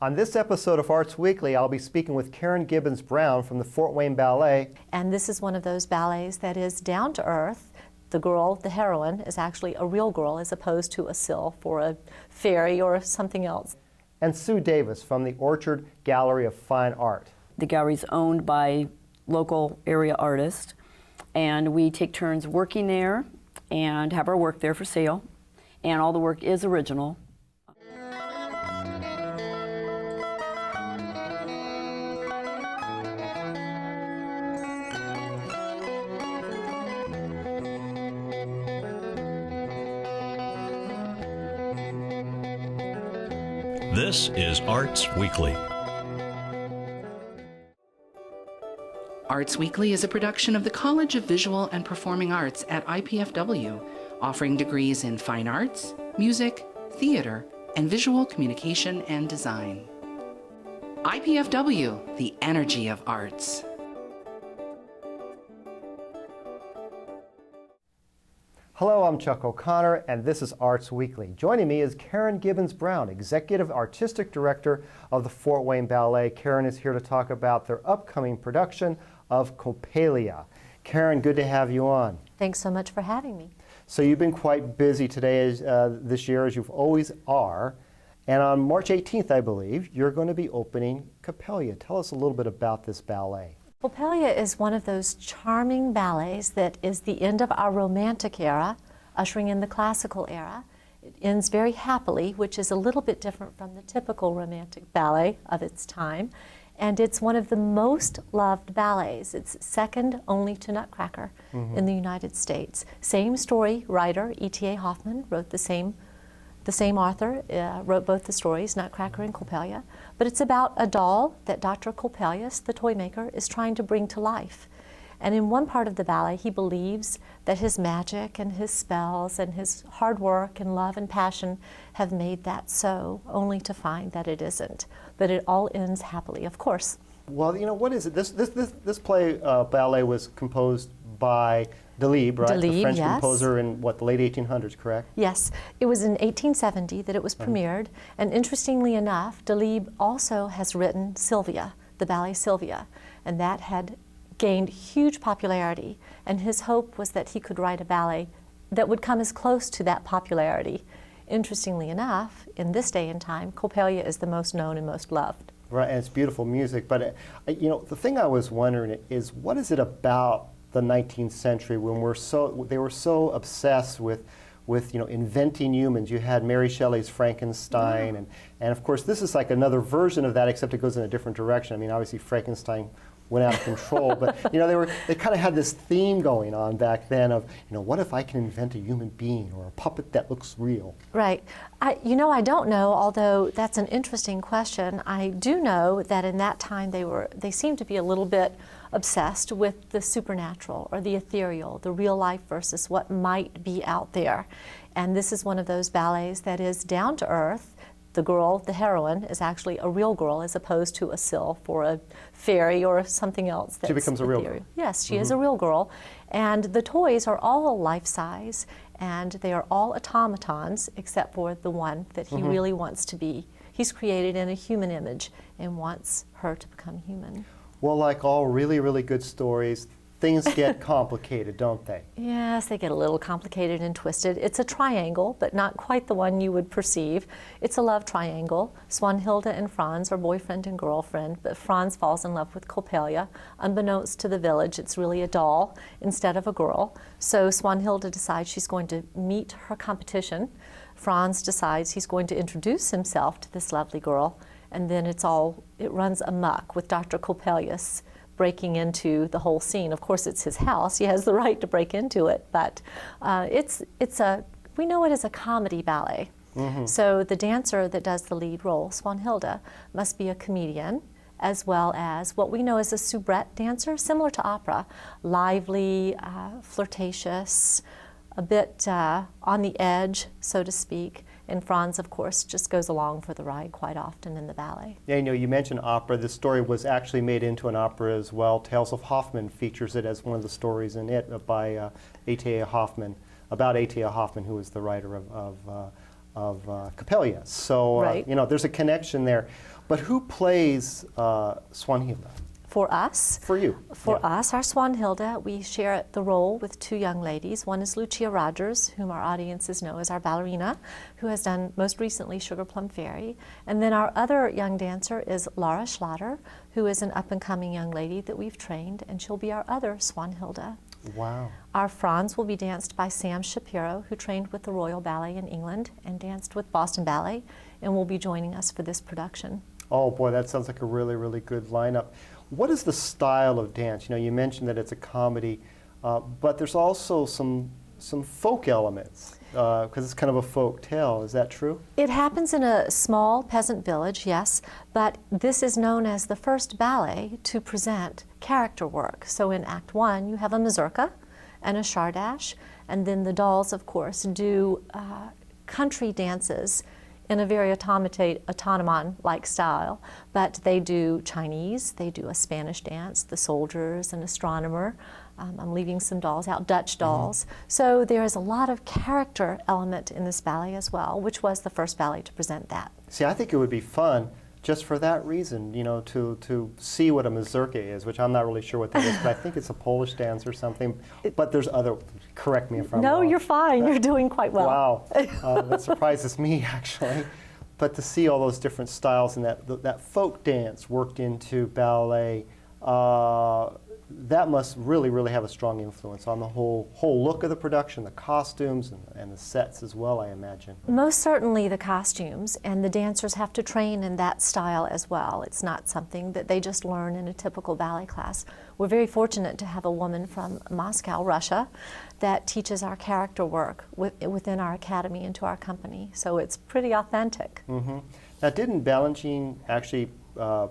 On this episode of Arts Weekly, I'll be speaking with Karen Gibbons-Brown from the Fort Wayne Ballet. And this is one of those ballets that is down to earth. The girl, the heroine, is actually a real girl as opposed to a sill for a fairy or something else. And Sue Davis from the Orchard Gallery of Fine Art. The gallery is owned by local area artists, and we take turns working there and have our work there for sale. And all the work is original. This is Arts Weekly. Arts Weekly is a production of the College of Visual and Performing Arts at IPFW, offering degrees in fine arts, music, theater, and visual communication and design. IPFW, the energy of arts. Hello, I'm Chuck O'Connor, and this is Arts Weekly. Joining me is Karen Gibbons-Brown, Executive Artistic Director of the Fort Wayne Ballet. Karen is here to talk about their upcoming production of Coppelia. Karen, good to have you on. Thanks so much for having me. So you've been quite busy today, this year, as you always are. And on March 18th, I believe, you're going to be opening Coppelia. Tell us a little bit about this ballet. Coppelia is one of those charming ballets that is the end of our Romantic era, ushering in the Classical era. It ends very happily, which is a little bit different from the typical Romantic ballet of its time. And it's one of the most loved ballets. It's second only to Nutcracker in the United States. Same story writer, E.T.A. Hoffman, wrote the same author, wrote both the stories, Nutcracker and Coppelia. But it's about a doll that Dr. Coppelius, the toy maker, is trying to bring to life. And in one part of the ballet, he believes that his magic and his spells and his hard work and love and passion have made that so, only to find that it isn't. But it all ends happily, of course. Well, you know, what is it? This play, ballet, was composed by Delibes, right? The French composer in, what, the late 1800s, correct? Yes. It was in 1870 that it was premiered. And interestingly enough, Delibes also has written Sylvia, the ballet Sylvia. And that had gained huge popularity. And his hope was that he could write a ballet that would come as close to that popularity. Interestingly enough, in this day and time, Coppelia is the most known and most loved. Right, and it's beautiful music. But, you know, the thing I was wondering is, what is it about the 19th century when they were so obsessed with you know, inventing humans? You had Mary Shelley's Frankenstein, and of course this is like another version of that, except it goes in a different direction. I mean, obviously Frankenstein went out of control, but you know, they kind of had this theme going on back then of, you know, what if I can invent a human being or a puppet that looks real? Right. You know, I don't know, although that's an interesting question. I do know that in that time they seemed to be a little bit obsessed with the supernatural or the ethereal, the real life versus what might be out there. And this is one of those ballets that is down to earth. The girl, the heroine, is actually a real girl as opposed to a sill for a fairy or something else. That's she becomes a real girl. Yes, she is a real girl. And the toys are all life-size, and they are all automatons except for the one that he really wants to be. He's created in a human image and wants her to become human. Well, like all really, really good stories, things get complicated, don't they? Yes, they get a little complicated and twisted. It's a triangle, but not quite the one you would perceive. It's a love triangle. Swanhilde and Franz are boyfriend and girlfriend, but Franz falls in love with Coppelia. Unbeknownst to the village, it's really a doll instead of a girl. So Swanhilde decides she's going to meet her competition. Franz decides he's going to introduce himself to this lovely girl, and then it runs amok with Dr. Coppelius breaking into the whole scene. Of course, it's his house. He has the right to break into it, but we know it as a comedy ballet. So the dancer that does the lead role, Swanhilde, must be a comedian, as well as what we know as a soubrette dancer, similar to opera, lively, flirtatious, a bit on the edge, so to speak. And Franz, of course, just goes along for the ride quite often in the ballet. Yeah, you know, you mentioned opera. This story was actually made into an opera as well. Tales of Hoffmann features it as one of the stories in it by A.T.A. Hoffmann, about A.T.A. Hoffmann, who was the writer Coppelia. So Right. you know, there's a connection there. But who plays Swanhilda? For us, For you. For Yeah. us, our Swanhilda, we share the role with two young ladies. One is Lucia Rogers, whom our audiences know as our ballerina, who has done most recently Sugar Plum Fairy. And then our other young dancer is Laura Schlatter, who is an up-and-coming young lady that we've trained, and she'll be our other Swanhilda. Wow. Our Franz will be danced by Sam Shapiro, who trained with the Royal Ballet in England and danced with Boston Ballet, and will be joining us for this production. Oh boy, that sounds like a really, really good lineup. What is the style of dance? You know, you mentioned that it's a comedy, but there's also some folk elements because it's kind of a folk tale. Is that true? It happens in a small peasant village, yes, but this is known as the first ballet to present character work. So in Act 1, you have a mazurka and a chardash, and then the dolls, of course, do country dances in a very automaton-like style, but they do Chinese, they do a Spanish dance, the soldiers, an astronomer. I'm leaving some dolls out, Dutch dolls. So there is a lot of character element in this ballet as well, which was the first ballet to present that. See, I think it would be fun just for that reason, you know, to see what a mazurka is, which I'm not really sure what that is, but I think it's a Polish dance or something. But there's other, correct me if I'm No, wrong. you're fine. You're doing quite well. Wow, that surprises me actually. But to see all those different styles and that folk dance worked into ballet, that must really, really have a strong influence on the whole look of the production, the costumes and the sets as well, I imagine. Most certainly the costumes, and the dancers have to train in that style as well. It's not something that they just learn in a typical ballet class. We're very fortunate to have a woman from Moscow, Russia, that teaches our character work within our academy and to our company. So it's pretty authentic. Mm-hmm. Now, didn't Balanchine actually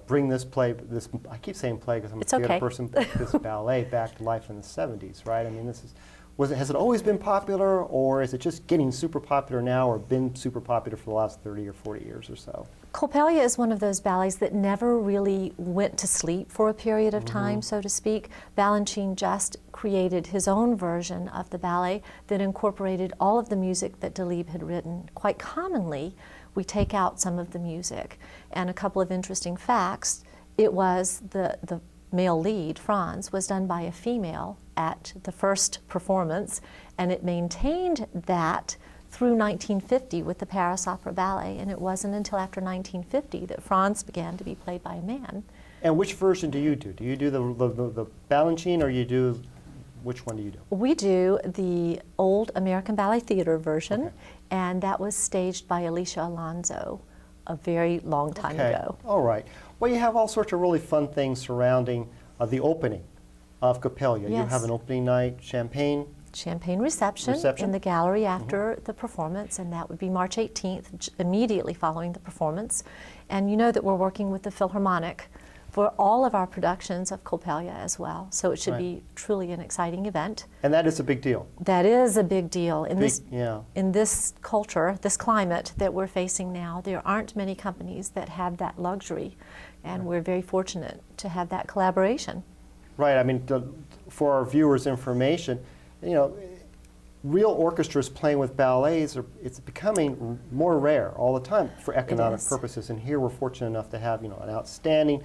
bring this play, I keep saying play because I'm a It's theater okay. person, but this ballet back to life in the 70s, right? I mean, has it always been popular, or is it just getting super popular now, or been super popular for the last 30 or 40 years or so? Coppelia is one of those ballets that never really went to sleep for a period of time, so to speak. Balanchine just created his own version of the ballet that incorporated all of the music that Delibes had written. Quite commonly, we take out some of the music. And a couple of interesting facts, it was the male lead, Franz, was done by a female at the first performance, and it maintained that through 1950 with the Paris Opera Ballet, and it wasn't until after 1950 that Franz began to be played by a man. And which version do you do? Do you do the Balanchine, or you do, which one do you do? We do the old American Ballet Theater version, Okay. and that was staged by Alicia Alonso a very long time ago. All right. Well, you have all sorts of really fun things surrounding the opening of Coppelia. You Yes. have an opening night, champagne. Champagne reception in the gallery after the performance, and that would be March 18th, immediately following the performance. And you know that we're working with the Philharmonic for all of our productions of Coppelia as well, so it should Right. be truly an exciting event. And that is a big deal. That is a big deal. In Yeah. this culture, this climate that we're facing now, there aren't many companies that have that luxury, and we're very fortunate to have that collaboration. Right. I mean, for our viewers' information, you know, real orchestras playing with ballets it's becoming more rare all the time for economic is. purposes. And here we're fortunate enough to have, you know, an outstanding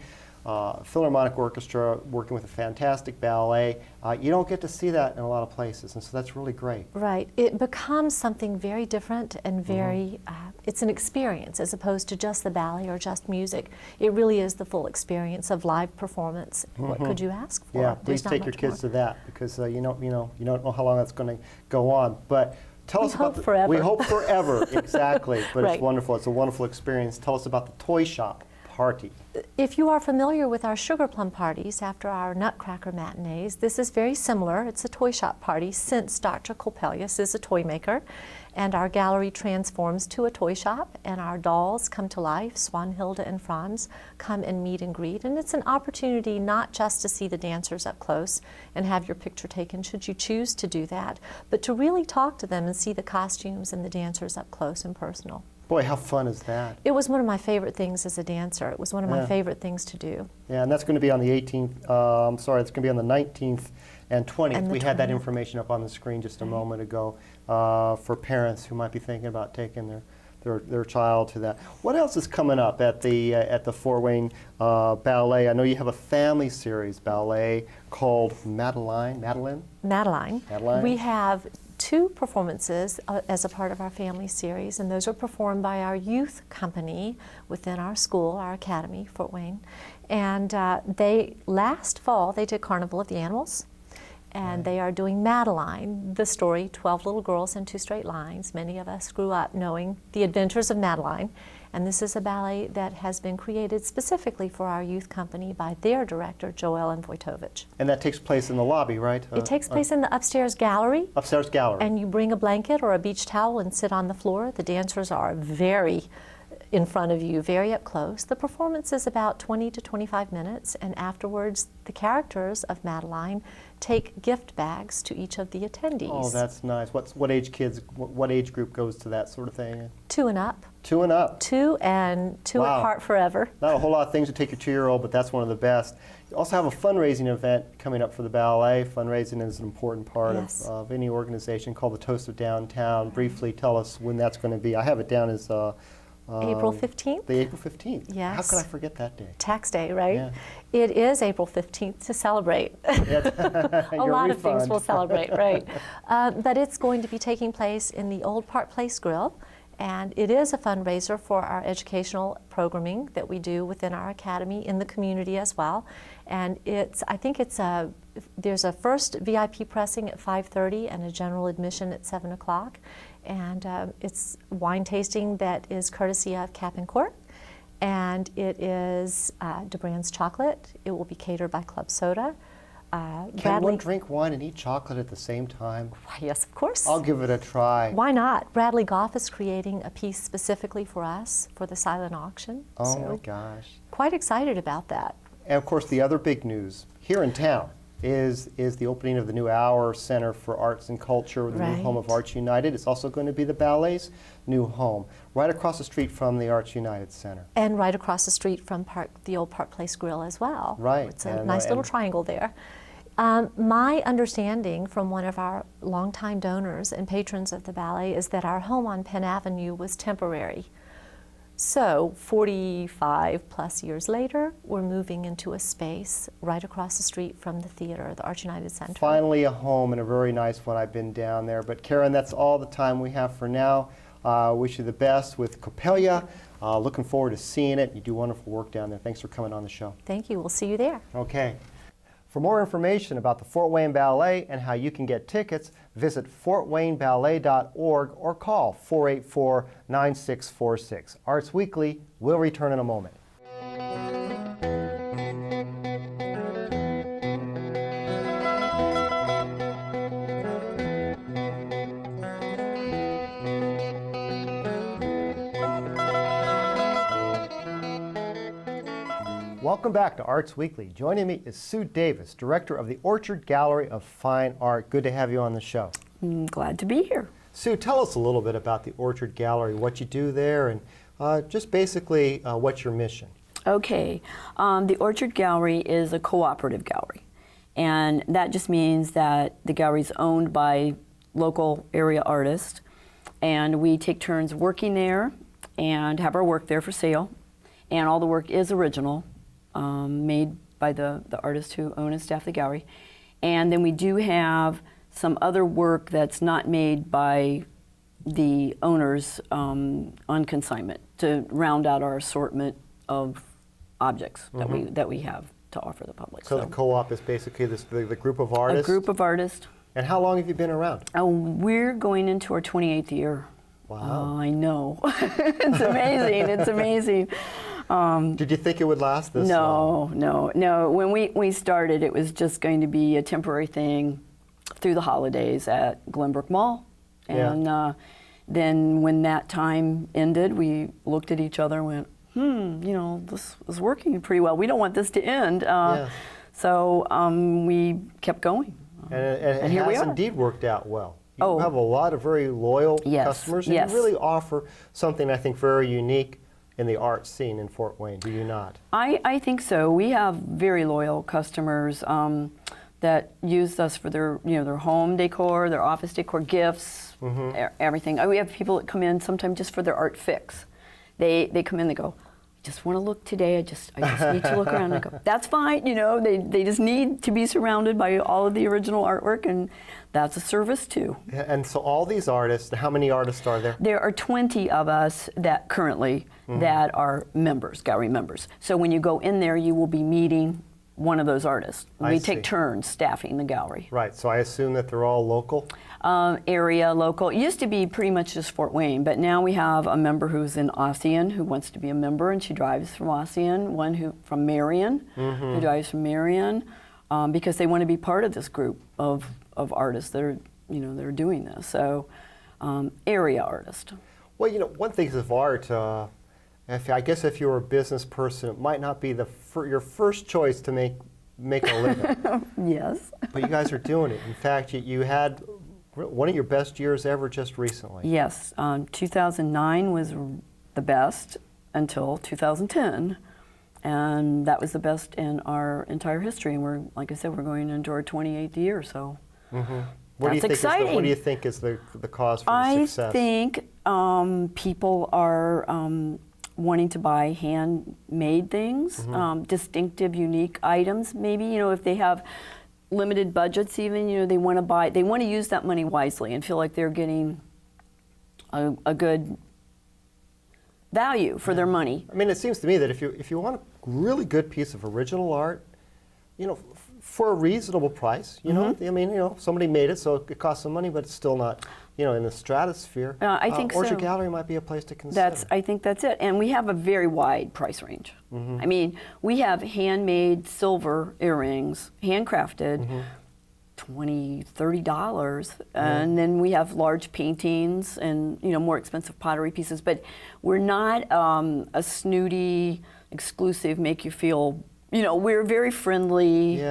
Philharmonic Orchestra working with a fantastic ballet. You don't get to see that in a lot of places, and so that's really great. Right. It becomes something very different and very, it's an experience as opposed to just the ballet or just music. It really is the full experience of live performance. What could you ask for? Yeah, There's please not take your much kids more. to that, because you don't know how long that's going to go on. But tell We us about hope forever. We hope forever, exactly. But Right. it's wonderful. It's a wonderful experience. Tell us about the toy shop party. If you are familiar with our sugar plum parties after our nutcracker matinees, this is very similar. It's a toy shop party since Dr. Coppelius is a toy maker, and our gallery transforms to a toy shop, and our dolls come to life. Swanhilda and Franz come and meet and greet, and it's an opportunity not just to see the dancers up close and have your picture taken should you choose to do that, but to really talk to them and see the costumes and the dancers up close and personal. Boy, how fun is that? It was one of my favorite things as a dancer. It was one of my Yeah. favorite things to do. Yeah, and that's going to be on the 18th. It's going to be on the 19th and 20th. And the We had that 20th. information up on the screen just a moment ago for parents who might be thinking about taking their child to that. What else is coming up at the Fort Wayne Ballet? I know you have a family series ballet called Madeline. We have 2 performances as a part of our family series, and those are performed by our youth company within our school, our academy, Fort Wayne. And last fall they did Carnival of the Animals. And they are doing Madeline, the story, 12 little girls in 2 straight lines. Many of us grew up knowing the adventures of Madeline. And this is a ballet that has been created specifically for our youth company by their director, Joellen Wojtowicz. And that takes place in the lobby, right? It takes place in the upstairs gallery. Upstairs gallery. And you bring a blanket or a beach towel and sit on the floor. The dancers are very in front of you, very up close. The performance is about 20 to 25 minutes, and afterwards the characters of Madeline take gift bags to each of the attendees. Oh, that's nice. What age group goes to that sort of thing? 2 and up. 2 and up. 2 and 2 Wow. at heart forever. Not a whole lot of things to take your 2-year-old, but that's one of the best. You also have a fundraising event coming up for the ballet. Fundraising is an important part Yes. of any organization called the Toast of Downtown. Briefly tell us when that's going to be. I have it down as April 15th. The April 15th. Yes. How could I forget that day? Tax day, right? Yeah. It is April 15th to celebrate. A Your lot of things refund. we'll celebrate, right? But it's going to be taking place in the Old Park Place Grill, and it is a fundraiser for our educational programming that we do within our academy in the community as well. And there's a first VIP pressing at 5:30 and a general admission at 7 o'clock. And it's wine tasting that is courtesy of Cap and Court. And it is DeBrand's chocolate. It will be catered by Club Soda. Can one drink wine and eat chocolate at the same time? Why, yes, of course. I'll give it a try. Why not? Bradley Goff is creating a piece specifically for us for the silent auction. Oh so my gosh. quite excited about that. And of course, the other big news here in town is the opening of the new Our Center for Arts and Culture, the new home of Right. Arts United. It's also going to be the ballet's new home, right across the street from the Arts United Center. And right across the street from the Old Park Place Grill as well. Right. It's a And, nice little and- triangle there. My understanding from one of our longtime donors and patrons of the ballet is that our home on Penn Avenue was temporary. So 45 plus years later, we're moving into a space right across the street from the theater, the Arts United Center. Finally a home, and a very nice one. I've been down there. But Karen, that's all the time we have for now. Wish you the best with Coppelia. Looking forward to seeing it. You do wonderful work down there. Thanks for coming on the show. Thank you. We'll see you there. Okay. For more information about the Fort Wayne Ballet and how you can get tickets, visit fortwayneballet.org or call 484-9646. Arts Weekly will return in a moment. Welcome back to Arts Weekly. Joining me is Sue Davis, Director of the Orchard Gallery of Fine Art. Good to have you on the show. Glad to be here. Sue, tell us a little bit about the Orchard Gallery, what you do there, and just basically what's your mission. Okay, the Orchard Gallery is a cooperative gallery, and that just means that the gallery is owned by local area artists, and we take turns working there and have our work there for sale, and all the work is original, made by the artists who own and staff the gallery. And then we do have some other work that's not made by the owners on consignment to round out our assortment of objects that we have to offer the public. So the co-op is basically the group of artists? A group of artists. And how long have you been around? We're going into our 28th year. Wow. I know. It's amazing. It's amazing. Did you think it would last this long? No. When we started, it was just going to be a temporary thing through the holidays at Glenbrook Mall. And then when that time ended, we looked at each other and went, this is working pretty well. We don't want this to end. So we kept going. And here it we has are. indeed worked out well. You have a lot of very loyal customers, and you really offer something I think very unique in the art scene in Fort Wayne, do you not? I think so. We have very loyal customers. that use us for their, their home decor, their office decor, gifts, everything. We have people that come in sometimes just for their art fix. They come in, they go, I just want to look today. I just need to look around. I go, that's fine. They just need to be surrounded by all of the original artwork, and that's a service too. Yeah, and so all these artists, how many artists are there? There are 20 of us that currently that are members, gallery members. So when you go in there, you will be meeting one of those artists. We take turns staffing the gallery. Right, so I assume that they're all local? Area, local. It used to be pretty much just Fort Wayne, but now we have a member who's in Ossian who wants to be a member, and she drives from Ossian, one who from Marion, who drives from Marion, because they want to be part of this group of artists that are, that are doing this. So, area artist. Well, one thing of art, I guess if you were a business person, it might not be your first choice to make a living. Yes. But you guys are doing it. In fact, you had one of your best years ever just recently. Yes. 2009 was the best until 2010. And that was the best in our entire history. And we're, like I said, we're going into our 28th year, so that's exciting. What do you think is the cause for the success? I think people are wanting to buy handmade things, distinctive, unique items. Maybe, if they have limited budgets even, they want to use that money wisely and feel like they're getting a good value for their money. I mean, it seems to me that if you want a really good piece of original art, for a reasonable price, I mean, somebody made it, so it costs some money, but it's still not, in the stratosphere. I think Orchard Gallery might be a place to consider. I think that's it. And we have a very wide price range. I mean, we have handmade silver earrings, handcrafted, $20, $30, and then we have large paintings and more expensive pottery pieces. But we're not a snooty, exclusive, make you feel. We're very friendly,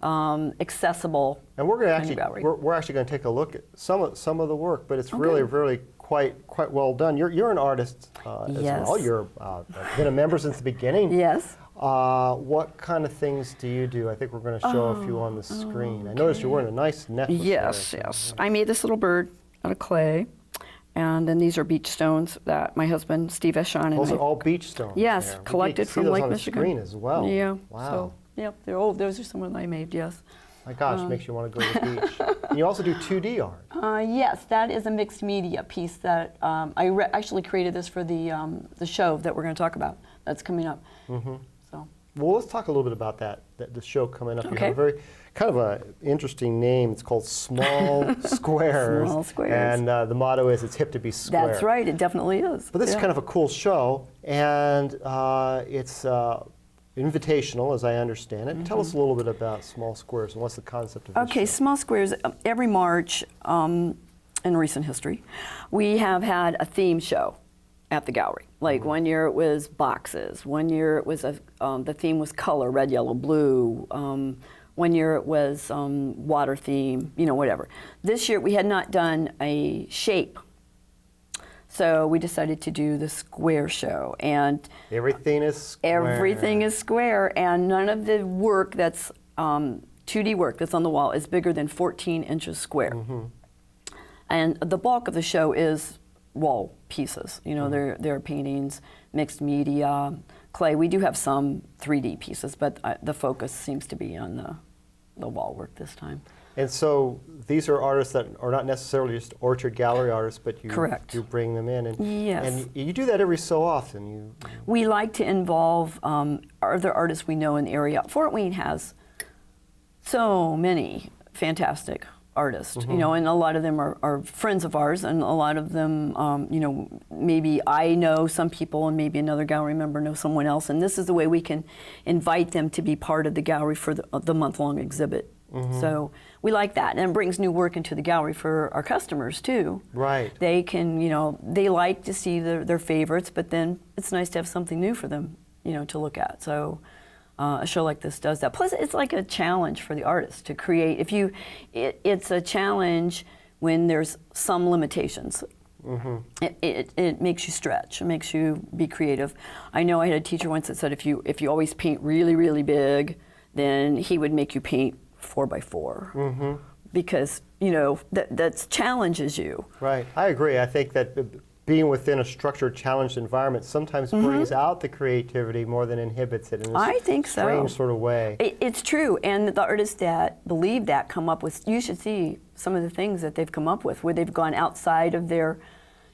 accessible. And we're going to we're actually going to take a look at some of the work, but it's really quite well done. You're an artist as well. You're been a member since the beginning. Yes. What kind of things do you do? I think we're going to show a few on the screen. I noticed you're wearing a nice necklace. Yes. I made this little bird out of clay. And then these are beach stones that my husband, Steve Eschon, Those are all beach stones. Yes, there. collected from Lake Michigan. On the screen as well. Yeah. Wow. So, those are some of them I made. Yes. My gosh, makes you want to go to the beach. And you also do 2D art. Yes, that is a mixed media piece that I actually created this for the show that we're going to talk about. That's coming up. So. Well, let's talk a little bit about the show coming up. Okay. You have a very kind of an interesting name. It's called Small Squares. Small Squares. And the motto is, it's hip to be square. That's right, it definitely is. But this is kind of a cool show, and it's invitational, as I understand it. Tell us a little bit about Small Squares and what's the concept of this Okay, show? Small Squares, every March in recent history, we have had a theme show at the gallery. Like 1 year it was boxes, 1 year it was the theme was color, red, yellow, blue. 1 year it was water theme, whatever. This year we had not done a shape, so we decided to do the square show. And everything is square. Everything is square, and none of the work that's 2D work that's on the wall is bigger than 14 inches square. And the bulk of the show is wall pieces. They're paintings, mixed media, clay. We do have some 3D pieces, but the focus seems to be on the wall work this time. And so these are artists that are not necessarily just Orchard Gallery artists, but you bring them in. And, Yes. And you do that every so often. We like to involve other artists we know in the area. Fort Wayne has so many fantastic artists, and a lot of them are friends of ours, and a lot of them, maybe I know some people and maybe another gallery member knows someone else, and this is the way we can invite them to be part of the gallery for the month-long exhibit. So we like that, and it brings new work into the gallery for our customers too. Right. They can, they like to see their favorites, but then it's nice to have something new for them, to look at. So a show like this does that. Plus, it's like a challenge for the artist to create. It's a challenge when there's some limitations. It makes you stretch. It makes you be creative. I know I had a teacher once that said if you always paint really, really big, then he would make you paint 4x4 because, you know, that challenges you. Right. I agree. I think that being within a structured, challenged environment sometimes brings out the creativity more than inhibits it in a I think so. strange sort of way. It's true, and the artists that believe that come up with, you should see some of the things that they've come up with, where they've gone outside of their,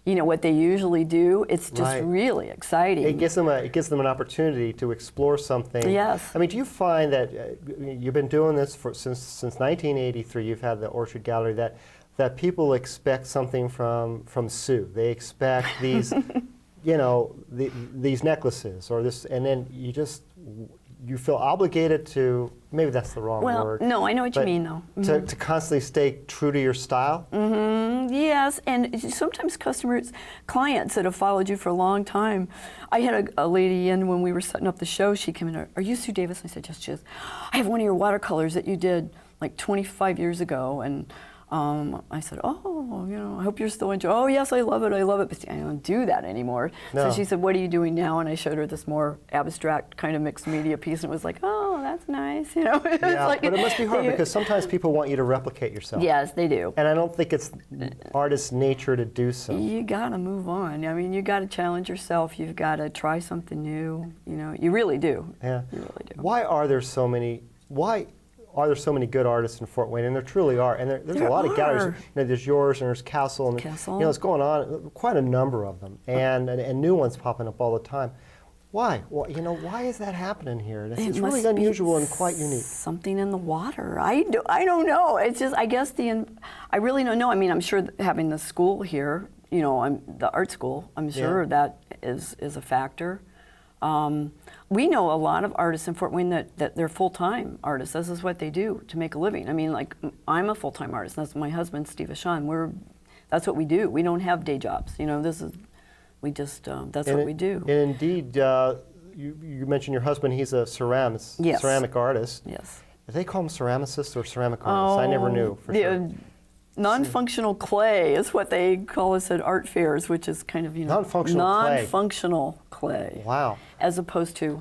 you know, what they usually do. It's just really exciting. It gives them an opportunity to explore something. Yes. I mean, do you find that you've been doing this since 1983? You've had the Orchard Gallery that people expect something from Sue. They expect these, you know, these necklaces or this, and then you feel obligated to, maybe that's the wrong word. Well, no, I know what you mean, though. To constantly stay true to your style? Yes, and sometimes clients that have followed you for a long time. I had a lady in when we were setting up the show. She came in, "Are you Sue Davis?" I said, "Yes." She goes, "I have one of your watercolors that you did like 25 years ago." And I said, "Oh, you know, I hope you're still enjoying." "Oh, yes, I love it. But see, I don't do that anymore." No. So she said, "What are you doing now?" And I showed her this more abstract kind of mixed media piece, and it was like, "Oh, that's nice," you know. Yeah, like, but it must be hard because sometimes people want you to replicate yourself. Yes, they do. And I don't think it's artist's nature to do so. You gotta move on. I mean, you gotta challenge yourself. You've gotta try something new. You know, you really do. Yeah. You really do. Why are there so many good artists in Fort Wayne? And there truly are. And there's a lot of galleries. You know, there's yours and there's Castle. And Castle. You know, it's going on, quite a number of them. And new ones popping up all the time. Why? Well, you know, why is that happening here? It's really must be unusual and quite unique. Something in the water. I don't know. It's just, I guess I really don't know. I mean, I'm sure that having the school here, you know, the art school, I'm sure that is a factor. We know a lot of artists in Fort Wayne that they're full-time artists. This is what they do to make a living. I mean, like, I'm a full-time artist. That's my husband, Steve Ashan. That's what we do. We don't have day jobs. You know, that's what we do. And indeed, you mentioned your husband. He's a ceramic artist. Yes. Do they call them ceramicists or ceramic artists? I never knew for sure. Non-functional clay is what they call us at art fairs, which is kind of, you know, non-functional clay. Wow. As opposed to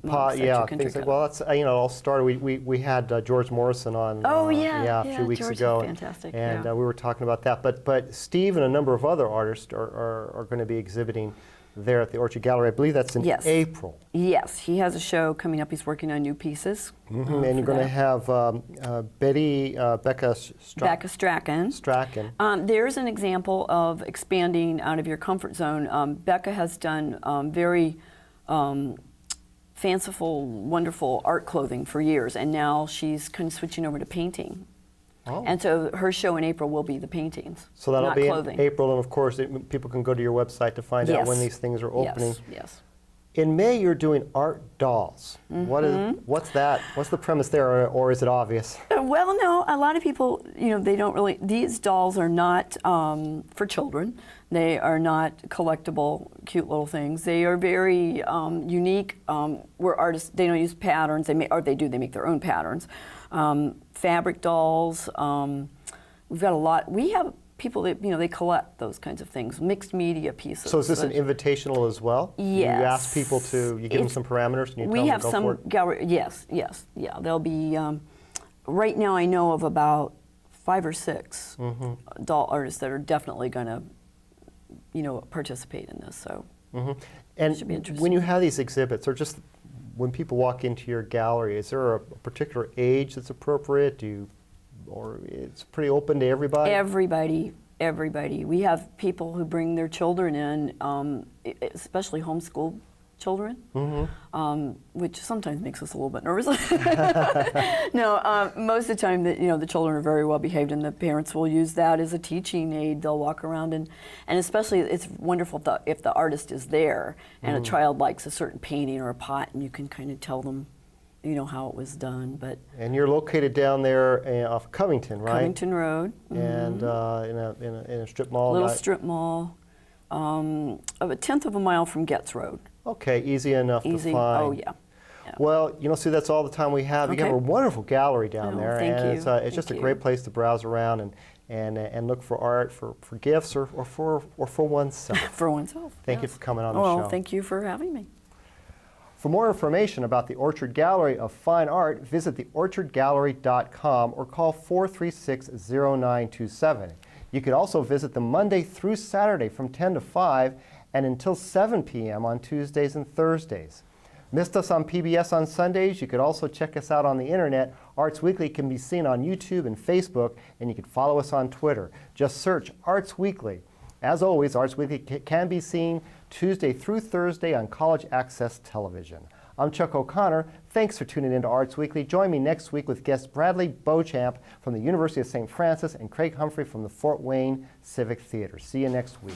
things like, well, that's, you know, it all started. We had George Morrison on. A few weeks George ago. Is fantastic. And we were talking about that. But Steve and a number of other artists are going to be exhibiting there at the Orchard Gallery. I believe that's in April. Yes, he has a show coming up. He's working on new pieces. And you're going to have Becca Strachan. There's an example of expanding out of your comfort zone. Becca has done very fanciful, wonderful art clothing for years, and now she's kind of switching over to painting. Oh. And so her show in April will be the paintings, so that'll not be clothing. in April, and of course people can go to your website to find out when these things are opening. Yes. In May, you're doing art dolls. What's that? What's the premise there, or is it obvious? Well, no. A lot of people, you know, they don't really. These dolls are not for children. They are not collectible, cute little things. They are very unique. We're artists. They don't use patterns. They make their own patterns. Fabric dolls. We've got a lot. We have people that, you know, they collect those kinds of things, mixed media pieces. So is this an invitational as well? Yes. You ask people you give them some parameters and you tell them to go for it? We have some gallery, yes, yeah. There'll be, right now I know of about 5 or 6 doll artists that are definitely going to, you know, participate in this, so And should be interesting. when you have these exhibits, or just when people walk into your gallery, is there a particular age that's appropriate? Or it's pretty open to everybody? Everybody. We have people who bring their children in, especially homeschool children, which sometimes makes us a little bit nervous. No, most of the time, the children are very well behaved, and the parents will use that as a teaching aid. They'll walk around, and especially it's wonderful if the artist is there and a child likes a certain painting or a pot, and you can kind of tell them, you know, how it was done. But and you're located down there off Covington, right? Covington Road, and in a strip mall. Little strip mall, a tenth of a mile from Getz Road. Okay, easy enough to find. Oh yeah. Well, Sue, that's all the time we have. Okay. You have a wonderful gallery down there, thank and you. it's just a great place to browse around and look for art, for gifts, or for oneself. For oneself. Thank you for coming on the show. Well, thank you for having me. For more information about the Orchard Gallery of Fine Art, visit theorchardgallery.com or call 436-0927. You could also visit them Monday through Saturday from 10 to 5 and until 7 p.m. on Tuesdays and Thursdays. Missed us on PBS on Sundays? You could also check us out on the internet. Arts Weekly can be seen on YouTube and Facebook, and you can follow us on Twitter. Just search Arts Weekly. As always, Arts Weekly can be seen Tuesday through Thursday on College Access Television. I'm Chuck O'Connor. Thanks for tuning in to Arts Weekly. Join me next week with guests Bradley Beauchamp from the University of St. Francis and Craig Humphrey from the Fort Wayne Civic Theater. See you next week.